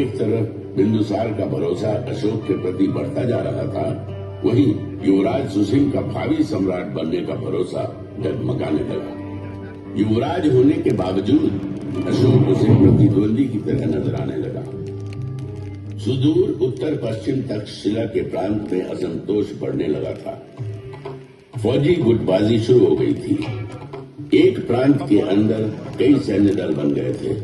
एक तरफ बिंदुसार का भरोसा अशोक के प्रति बढ़ता जा रहा था, वहीं युवराज सुसिम का भावी सम्राट बनने का भरोसा डगमगाने लगा। युवराज होने के बावजूद अशोक उसे प्रतिद्वंदी की तरह नजर आने लगा। सुदूर उत्तर पश्चिम तक्षशिला के प्रांत में असंतोष बढ़ने लगा था। फौजी गुटबाजी शुरू हो गई थी। एक प्रांत के अंदर कई सैन्य दल बन गए थे।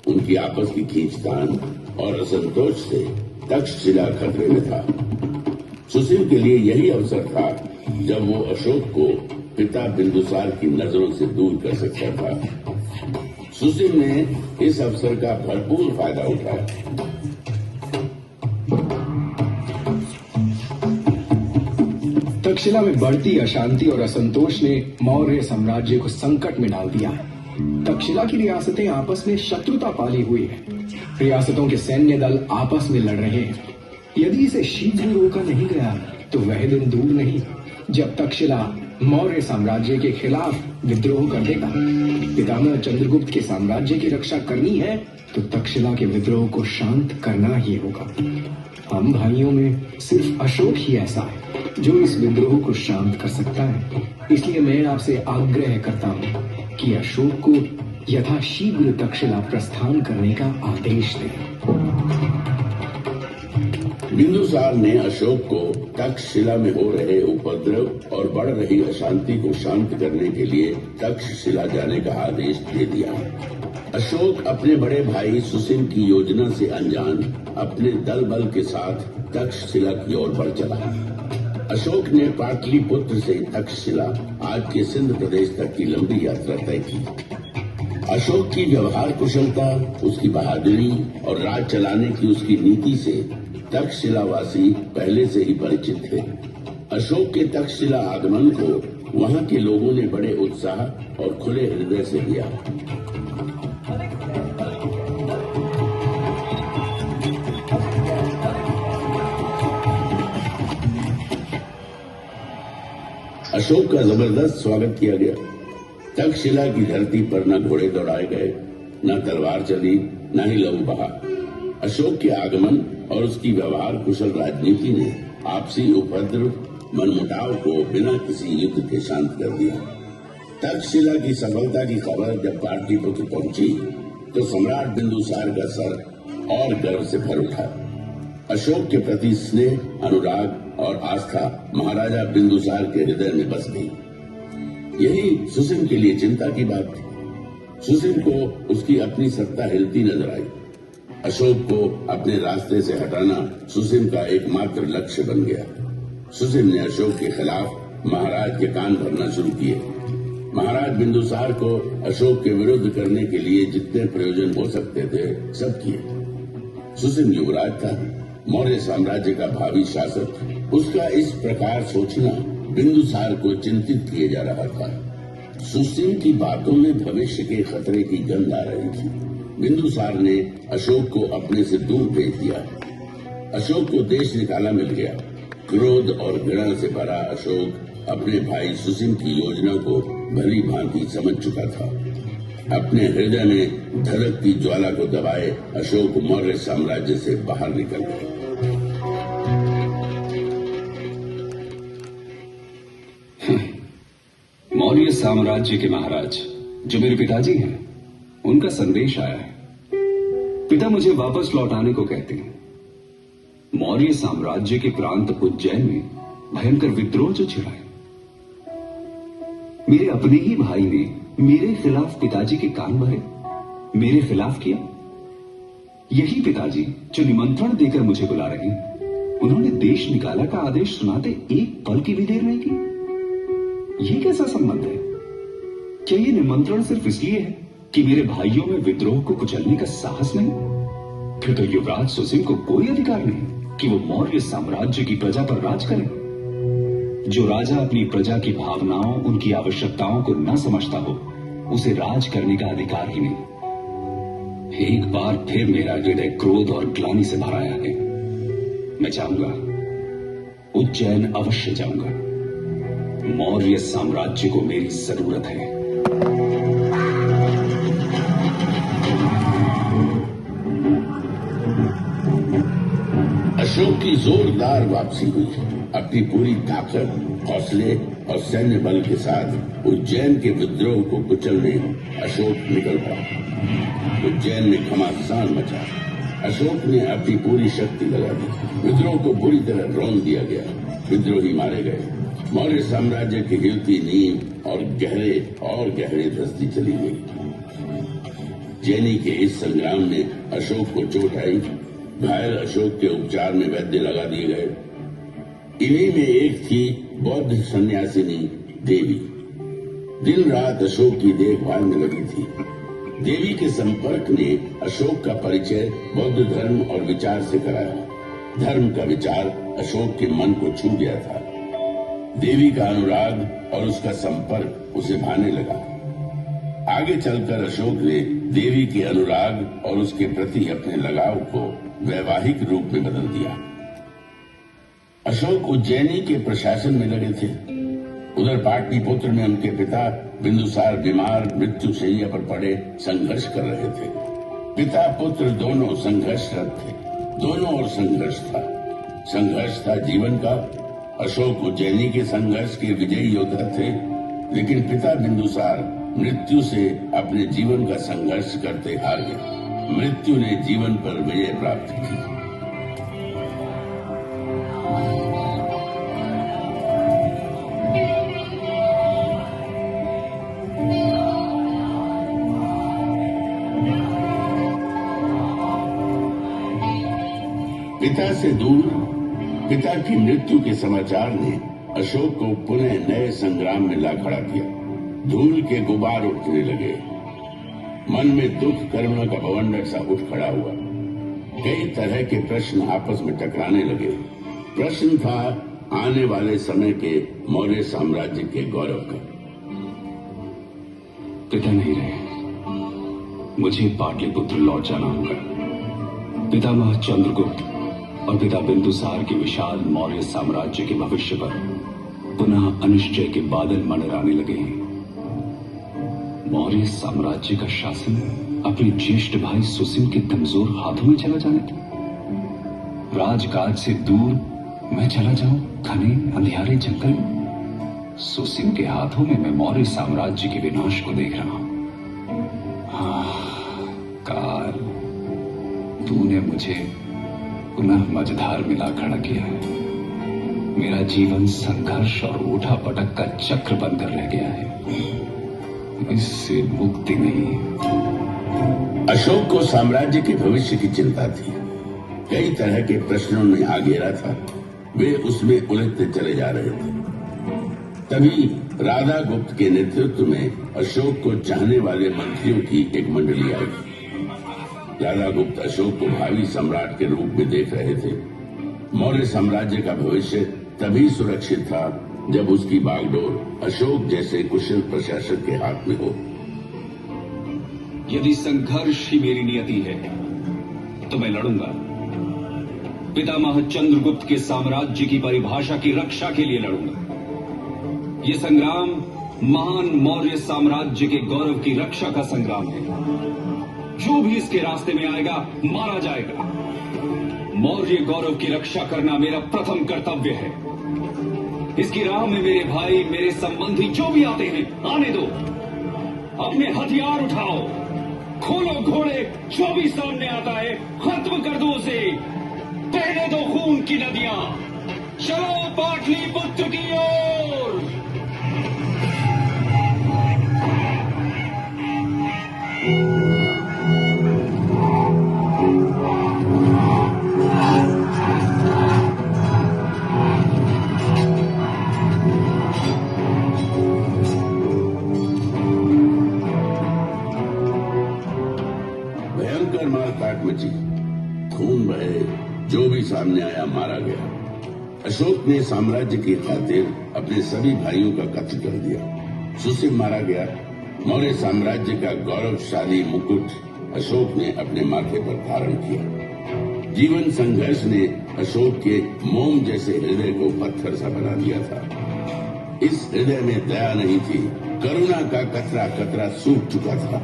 उनकी आपस की खींचतान और असंतोष से तक्षशिला खतरे में था। सुसिम के लिए यही अवसर था जब वो अशोक को पिता बिंदुसार की नजरों से दूर कर सकता था। सुसिम ने इस अवसर का भरपूर फायदा उठाया। तक्षशिला में बढ़ती अशांति और असंतोष ने मौर्य साम्राज्य को संकट में डाल दिया। तक्षशिला की रियासतें आपस में शत्रुता पाली हुई है। रियासतों के सैन्य दल आपस में लड़ रहे हैं। यदि इसे शीघ्र रोका नहीं गया तो वह दिन दूर नहीं जब तक्षशिला मौर्य साम्राज्य के खिलाफ विद्रोह कर देगा। पितामह चंद्रगुप्त के साम्राज्य की रक्षा करनी है तो तक्षशिला के विद्रोह को शांत करना ही होगा। हम भाइयों में सिर्फ अशोक ही ऐसा है जो इस विद्रोह को शांत कर सकता है। इसलिए मैं आपसे आग्रह करता हूँ कि अशोक को यथाशीघ्र तक्षशिला प्रस्थान करने का आदेश दें। बिंदुसार ने अशोक को तक्षशिला में हो रहे उपद्रव और बढ़ रही अशांति को शांत करने के लिए तक्षशिला जाने का आदेश दे दिया। अशोक अपने बड़े भाई सुसिम की योजना से अनजान अपने दल बल के साथ तक्षशिला की ओर बढ़ चला। अशोक ने पाटलिपुत्र से तक्षशिला, आज के सिंध प्रदेश तक की लंबी यात्रा तय की। अशोक की व्यवहार कुशलता, उसकी बहादुरी और राज चलाने की उसकी नीति से तक्षशिलावासी पहले से ही परिचित थे। अशोक के तक्षशिला आगमन को वहां के लोगों ने बड़े उत्साह और खुले हृदय से लिया। अशोक का जबरदस्त स्वागत किया गया। तक्षशिला की धरती पर न घोड़े दौड़ाए गए, न तलवार चली, न ही लहू बहा। अशोक के आगमन और उसकी व्यवहार कुशल राजनीति ने आपसी उपद्रव, मनमुटाव को बिना किसी युद्ध के शांत कर दिया। तक्षशिला की सफलता की खबर जब पाटलिपुत्र पहुंची तो सम्राट बिंदुसार का सर और गर्व से भर उठा। अशोक के प्रति स्नेह, अनुराग और आस्था महाराजा बिंदुसार के हृदय में बस गई। यही सुसिम के लिए चिंता की बात थी। सुसिम को उसकी अपनी सत्ता हिलती नजर आई। अशोक को अपने रास्ते से हटाना सुसिम का एकमात्र लक्ष्य बन गया। सुसिम ने अशोक के खिलाफ महाराज के कान भरना शुरू किए। महाराज बिंदुसार को अशोक के विरुद्ध करने के लिए जितने प्रयोजन हो सकते थे सब किए। सुसिम युवराज था, मौर्य साम्राज्य का भावी शासक। उसका इस प्रकार सोचना बिंदुसार को चिंतित किए जा रहा था। सुसिम की बातों में भविष्य के खतरे की गंध आ रही थी। बिंदुसार ने अशोक को अपने से दूर भेज दिया। अशोक को देश निकाला मिल गया। क्रोध और घृणा से भरा अशोक अपने भाई सुसिम की योजना को भली भांति समझ चुका था। अपने हृदय में धड़कती ज्वाला को दबाए अशोक मौर्य साम्राज्य से बाहर निकल गए। मौर्य साम्राज्य के महाराज जो मेरे पिताजी हैं, उनका संदेश आया है। पिता मुझे वापस लौटाने को कहते हैं। मौर्य साम्राज्य के प्रांत उज्जैन में भयंकर विद्रोह जो छिड़ा है। मेरे अपने ही भाई ने मेरे खिलाफ पिताजी के कान भरे, मेरे खिलाफ किया। यही पिताजी जो निमंत्रण देकर मुझे बुला रहे हैं, उन्होंने देश निकाला का आदेश सुनाते एक पल की भी देर नहीं की। यह कैसा संबंध है? क्या यह निमंत्रण सिर्फ इसलिए है कि मेरे भाइयों में विद्रोह को कुचलने का साहस नहीं? फिर तो युवराज सुसिम को कोई अधिकार नहीं कि वो मौर्य साम्राज्य की प्रजा पर राज करें। जो राजा अपनी प्रजा की भावनाओं, उनकी आवश्यकताओं को न समझता हो, उसे राज करने का अधिकार ही नहीं। एक बार फिर मेरा हृदय क्रोध और ग्लानि से भर आया है। मैं जाऊंगा, उज्जैन अवश्य जाऊंगा। मौर्य साम्राज्य को मेरी जरूरत है। अशोक की जोरदार वापसी हुई। अपनी पूरी ताकत, हौसले और सैन्य बल के साथ उज्जैन के विद्रोह को कुचलने अशोक निकल पड़ा। उज्जैन में घमासान मचा। अशोक ने अपनी पूरी शक्ति लगा दी। विद्रोह को बुरी तरह रौंद दिया गया। विद्रोही मारे गए। मौर्य साम्राज्य की हिलती नींव और गहरे धसती चली गई। जैनी के इस संग्राम में अशोक को चोट आई। घायल अशोक के उपचार में वैद्य लगा दिए गए। इन्हीं में एक थी बौद्ध सन्यासिनी देवी। दिन रात अशोक की देखभाल में लगी थी। देवी के संपर्क ने अशोक का परिचय बौद्ध धर्म और विचार से कराया। धर्म का विचार अशोक के मन को छू गया था। देवी का अनुराग और उसका संपर्क उसे भाने लगा। आगे चलकर अशोक ने देवी के अनुराग और उसके प्रति अपने लगाव को वैवाहिक रूप में बदल दिया। अशोक उज्जैनी के प्रशासन में लगे थे। उधर पाटलिपुत्र में उनके पिता बिंदुसार बीमार मृत्युशैया पर पड़े संघर्ष कर रहे थे। पिता पुत्र दोनों संघर्षरत थे। दोनों ओर संघर्ष था। संघर्ष था जीवन का। अशोक उज्जैनी के संघर्ष के विजयी योद्धा थे, लेकिन पिता बिंदुसार मृत्यु से अपने जीवन का संघर्ष करते हार गए। मृत्यु ने जीवन पर विजय प्राप्त की। पिता से दूर पिता की मृत्यु के समाचार ने अशोक को पुनः नए संग्राम में ला खड़ा किया। धूल के गुबार उठने लगे। मन में दुख करुणा का बवंडर सा उठ खड़ा हुआ। कई तरह के प्रश्न आपस में टकराने लगे। प्रश्न था आने वाले समय के मौर्य साम्राज्य के गौरव का। पिता नहीं रहे। मुझे पाटलिपुत्र लौट जाना होगा। पितामह चंद्रगुप्त और पिता बिंदुसार के विशाल मौर्य साम्राज्य के भविष्य पर पुनः अनिश्चय के बादल मंडराने लगे हैं। मौर्य साम्राज्य का शासन अपने ज्येष्ठ भाई सुसिम के कमजोर हाथों में चला जाने था। राजकाज से दूर मैं चला जाऊं घने अंधियारे जंगल में। सुसिम के हाथों में मैं मौर्य साम्राज्य के विनाश को देख रहा हूं। काल, तूने मुझे पुनः मझधार में ला खड़ा किया है। मेरा जीवन संघर्ष और उठा पटक का चक्र बनकर रह गया है। इससे मुक्ति नहीं। अशोक को साम्राज्य के भविष्य की चिंता थी। कई तरह के प्रश्नों में आघेरा था। वे उसमें उलझते चले जा रहे थे। तभी राधा गुप्त के नेतृत्व में अशोक को चाहने वाले मंत्रियों की एक मंडली आई। राधा गुप्त अशोक को भावी सम्राट के रूप में देख रहे थे। मौर्य साम्राज्य का भविष्य तभी सुरक्षित था जब उसकी बागडोर अशोक जैसे कुशल प्रशासक के हाथ में हो। यदि संघर्ष ही मेरी नियति है तो मैं लड़ूंगा। पितामह चंद्रगुप्त के साम्राज्य की परिभाषा की रक्षा के लिए लड़ूंगा। ये संग्राम महान मौर्य साम्राज्य के गौरव की रक्षा का संग्राम है। जो भी इसके रास्ते में आएगा मारा जाएगा। मौर्य गौरव की रक्षा करना मेरा प्रथम कर्तव्य है। इसकी राह में मेरे भाई, मेरे संबंधी जो भी आते हैं आने दो। अपने हथियार उठाओ, खोलो घोड़े, जो भी सामने आता है खत्म कर दो उसे। बहने दो खून की नदियां। चलो पाटलिपुत्र की ओर। भयंकर मारकाट मची। खून बहे, जो भी सामने आया मारा गया। अशोक ने साम्राज्य की खातिर अपने सभी भाइयों का कत्ल कर दिया। सुसिम मारा गया। मौर्य साम्राज्य का गौरवशाली मुकुट अशोक ने अपने माथे पर धारण किया। जीवन संघर्ष ने अशोक के मोम जैसे हृदय को पत्थर सा बना दिया था। इस हृदय में दया नहीं थी। करुणा का कतरा कतरा सूख चुका था।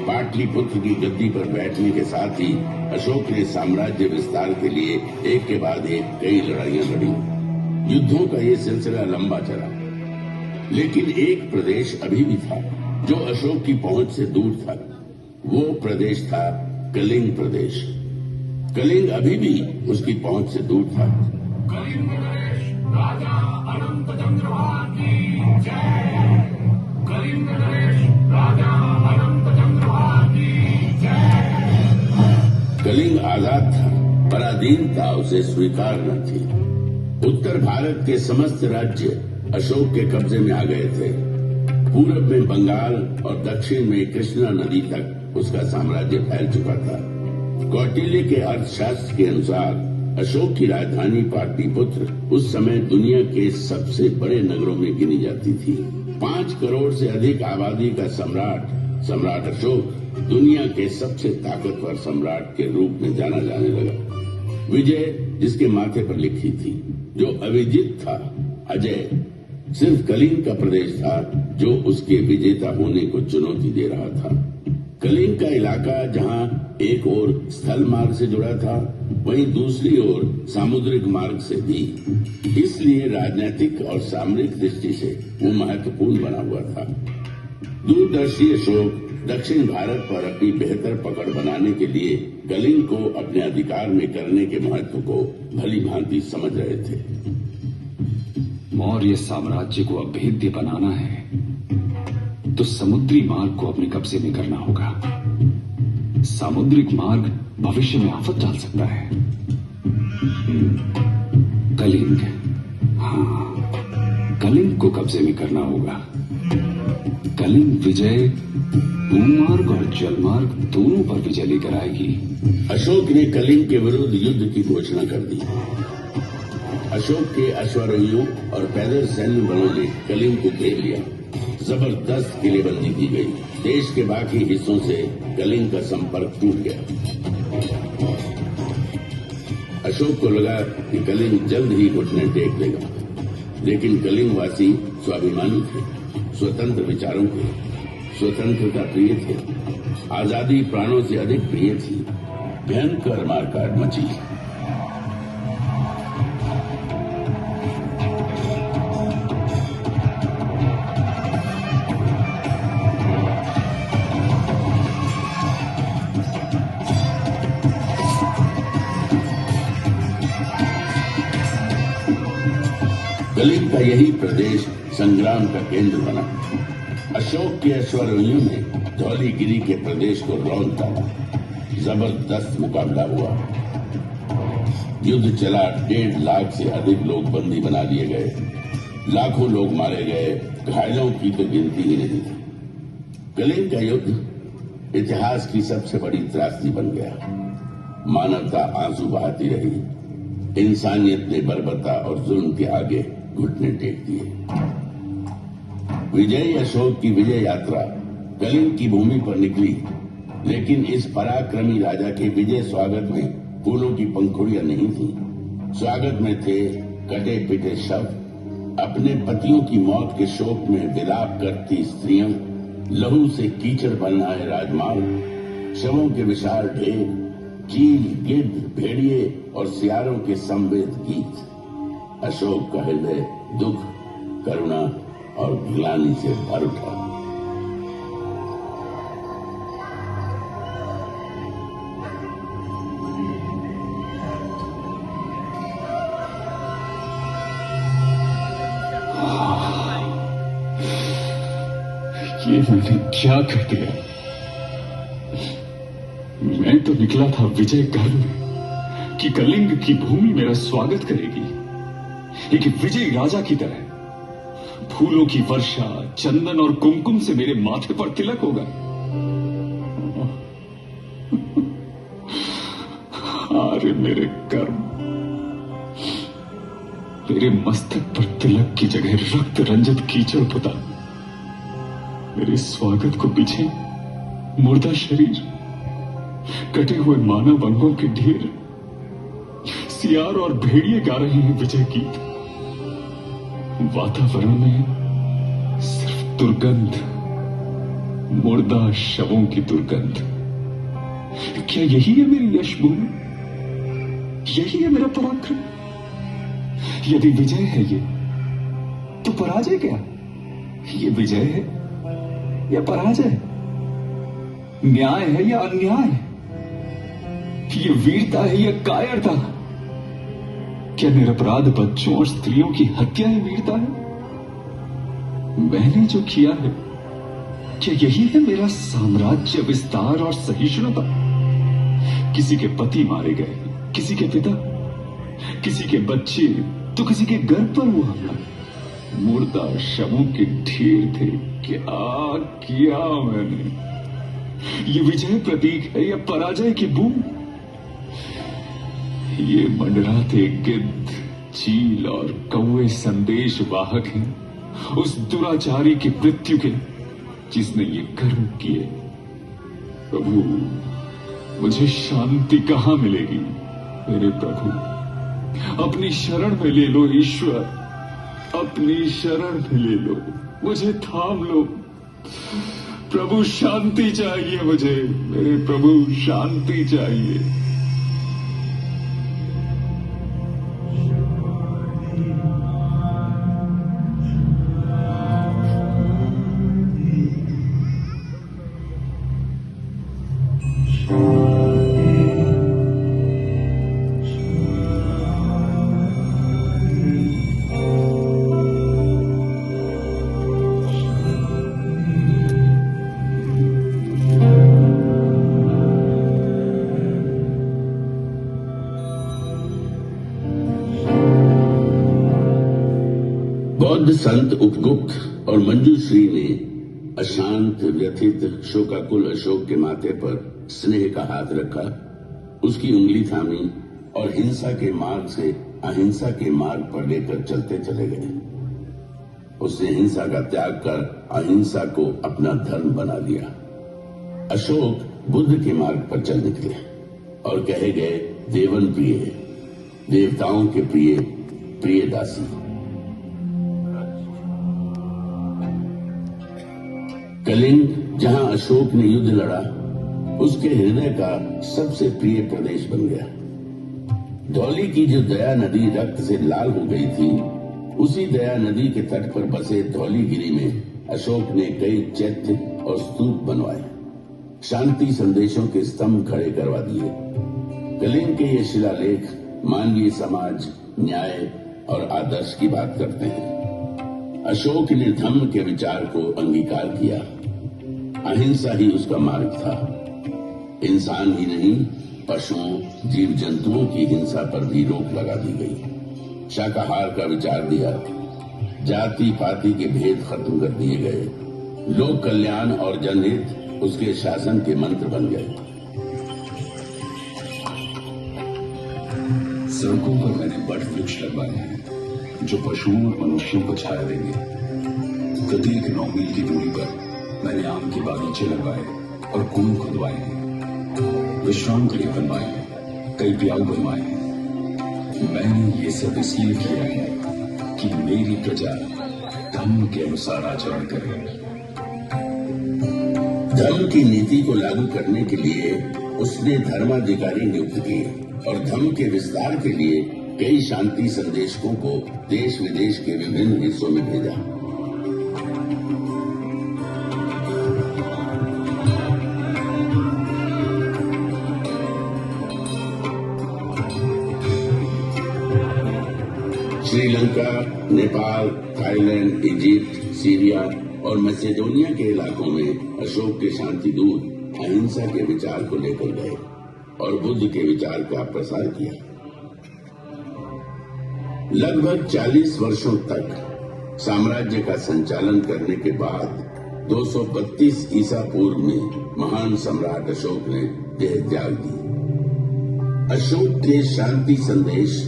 पाटलिपुत्र की गद्दी पर बैठने के साथ ही अशोक ने साम्राज्य विस्तार के लिए एक के बाद एक कई लड़ाइयां लड़ी। युद्धों का ये सिलसिला लंबा चला, लेकिन एक प्रदेश अभी भी था जो अशोक की पहुंच से दूर था। वो प्रदेश था कलिंग प्रदेश। कलिंग अभी भी उसकी पहुंच से दूर था। कलिंग नरेश राजा अनंत चंद्रभान की जय। कलिंग नरेश राजा अनंत चंद्रभान की जय। कलिंग आजाद था, पराधीनता उसे स्वीकार न थी। उत्तर भारत के समस्त राज्य अशोक के कब्जे में आ गए थे। पूरब में बंगाल और दक्षिण में कृष्णा नदी तक उसका साम्राज्य फैल चुका था। कौटिल्य के अर्थशास्त्र के अनुसार अशोक की राजधानी पाटलिपुत्र उस समय दुनिया के सबसे बड़े नगरों में गिनी जाती थी। 5 करोड़ से अधिक आबादी का सम्राट अशोक दुनिया के सबसे ताकतवर सम्राट के रूप में जाना जाने लगा। विजय जिसके माथे पर लिखी थी, जो अविजित था, अजय सिर्फ कलिंग का प्रदेश था जो उसके विजेता होने को चुनौती दे रहा था। कलिंग का इलाका जहां एक ओर स्थल मार्ग से जुड़ा था, वहीं दूसरी ओर सामुद्रिक मार्ग से भी। इसलिए राजनीतिक और सामरिक दृष्टि से वो महत्वपूर्ण बना हुआ था। दूरदर्शी अशोक दक्षिण भारत पर अपनी बेहतर पकड़ बनाने के लिए कलिंग को अपने अधिकार में करने के महत्व को भली भांति समझ रहे थे। मौर्य साम्राज्य को अभेद्य बनाना है तो समुद्री मार्ग को अपने कब्जे में करना होगा। सामुद्रिक मार्ग भविष्य में आफत डाल सकता है। कलिंग, हाँ, कलिंग को कब्जे में करना होगा। कलिंग विजय भूमार्ग और जलमार्ग दोनों पर विजय लेकर आएगी। अशोक ने कलिंग के विरुद्ध युद्ध की घोषणा कर दी। अशोक के अश्वारोहियों और पैदल सैन्य बलों ने कलिंग को घेर लिया। जबरदस्त किलेबंदी की गई। देश के बाकी हिस्सों से कलिंग का संपर्क टूट गया। अशोक को लगा कि कलिंग जल्द ही घुटने टेक देगा, लेकिन कलिंग वासी स्वाभिमानी थे, स्वतंत्र विचारों के, स्वतंत्रता प्रिय थे। आजादी प्राणों से अधिक प्रिय थी। भयंकर मारकाट मची। कलिंग का यही प्रदेश संग्राम का केंद्र बना। अशोक के अश्वारोहियों ने धौलीगिरी के प्रदेश को रौंद डाला। जबरदस्त मुकाबला हुआ। युद्ध चला। 1.5 लाख से अधिक लोग बंदी बना लिए गए। लाखों लोग मारे गए। घायलों की तो गिनती ही नहीं थी। कलिंग का युद्ध इतिहास की सबसे बड़ी त्रासदी बन गया। मानवता आंसू बहाती रही। इंसानियत ने बर्बरता और जुल्म के आगे घुटने टेक दिए। विजयी अशोक की विजय यात्रा कलिंग की भूमि पर निकली, लेकिन इस पराक्रमी राजा के विजय स्वागत में फूलों की पंखुड़ियां नहीं थी। स्वागत में थे कटे पिटे शव, अपने पतियों की मौत के शोक में विलाप करती स्त्रियां, लहू से कीचड़ बन आए राजमार्ग, शवों के विशाल ढेर, चील, गिद्ध, भेड़िए और सियारों के संवेद गीत। अशोक का हृदय दुख, करुणा और ग्लानि से भर उठा। ये मैंने क्या कर दिया? मैं तो निकला था विजय गर्व में कि कलिंग की भूमि मेरा स्वागत करेगी, एक विजयी राजा की तरह। फूलों की वर्षा, चंदन और कुमकुम से मेरे माथे पर तिलक होगा। अरे मेरे कर्म, मेरे मस्तक पर तिलक की जगह रक्त रंजित कीचड़ पुता। मेरे स्वागत को पीछे मुर्दा शरीर, कटे हुए मानव अंगों के ढेर, सियार और भेड़िए गा रहे हैं विजय गीत। वातावरण में सिर्फ दुर्गंध, मुर्दा शवों की दुर्गंध। क्या यही है मेरी यश भूमि? यही है मेरा पराक्रम? यदि विजय है ये, तो पराजय क्या? ये विजय है या पराजय? न्याय है या अन्याय? ये वीरता है या कायरता? क्या निरपराध बच्चों और स्त्रियों की हत्या ही वीरता है? मैंने जो किया है, क्या यही है मेरा साम्राज्य विस्तार और सहिष्णुता? किसी के पति मारे गए, किसी के पिता, किसी के बच्चे, तो किसी के गर्भ पर हुआ हमला। मुर्दा शवों के ढेर थे। क्या किया मैंने? ये विजय प्रतीक है या पराजय की बूम? ये मंडराते गिद्ध, चील और कौवे संदेश वाहक हैं उस दुराचारी की मृत्यु के, जिसने ये कर्म किए। प्रभु, मुझे शांति कहां मिलेगी? मेरे प्रभु, अपनी शरण में ले लो ईश्वर, अपनी शरण में ले लो, मुझे थाम लो। प्रभु, शांति चाहिए मुझे, मेरे प्रभु, शांति चाहिए। बौद्ध संत उपगुप्त और मंजूश्री ने अशांत, व्यथित, शोकाकुल अशोक के माथे पर स्नेह का हाथ रखा, उसकी उंगली थामी और हिंसा के मार्ग से अहिंसा के मार्ग पर लेकर चलते चले गए। उसने हिंसा का त्याग कर अहिंसा को अपना धर्म बना लिया। अशोक बुद्ध के मार्ग पर चल निकले और कहे गए, देवन प्रिय, देवताओं के प्रिय, प्रिय दासी। कलिंग, जहां अशोक ने युद्ध लड़ा, उसके हृदय का सबसे प्रिय प्रदेश बन गया। धौली की जो दया नदी रक्त से लाल हो गई थी, उसी दया नदी के तट पर बसे धौलीगिरी में अशोक ने कई चैत्य और स्तूप बनवाए, शांति संदेशों के स्तंभ खड़े करवा दिए। कलिंग के ये शिलालेख मानवीय समाज, न्याय और आदर्श की बात करते हैं। अशोक ने धम्म के विचार को अंगीकार किया। अहिंसा ही उसका मार्ग था। इंसान ही नहीं, पशुओं, जीव जंतुओं की हिंसा पर भी रोक लगा दी गई। शाकाहार का विचार दिया। जाति पाति के भेद खत्म कर दिए गए। लोक कल्याण और जनहित उसके शासन के मंत्र बन गए। सड़कों पर मैंने बट वृक्ष लगवाए हैं जो पशुओं और मनुष्यों को छाया देंगे। प्रत्येक 9 मील की दूरी पर मैंने आम के बागीचे लगवाए और कुएं खुदवाए हैं, विश्राम गृह बनवाए हैं, कई प्याऊ बनवाए हैं। मैंने ये सब इसलिए किया है कि मेरी प्रजा धर्म के अनुसार आचरण करे। धर्म की नीति को लागू करने के लिए उसने धर्माधिकारी नियुक्त किए और धर्म के विस्तार के लिए कई शांति संदेशकों को देश विदेश के विभिन्न हिस्सों में भेजा। Sri Lanka, Nepal, Thailand, Egypt, Syria और मैसेडोनिया के इलाकों में अशोक के शांति दूत अहिंसा के विचार को लेकर गए और बुद्ध के विचार का प्रसार किया। लगभग 40 वर्षों तक साम्राज्य का संचालन करने के बाद 232 ईसा पूर्व में महान सम्राट अशोक ने देह त्याग दी। अशोक के शांति संदेश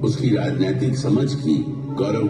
उसकी राजनीतिक समझ की गौरव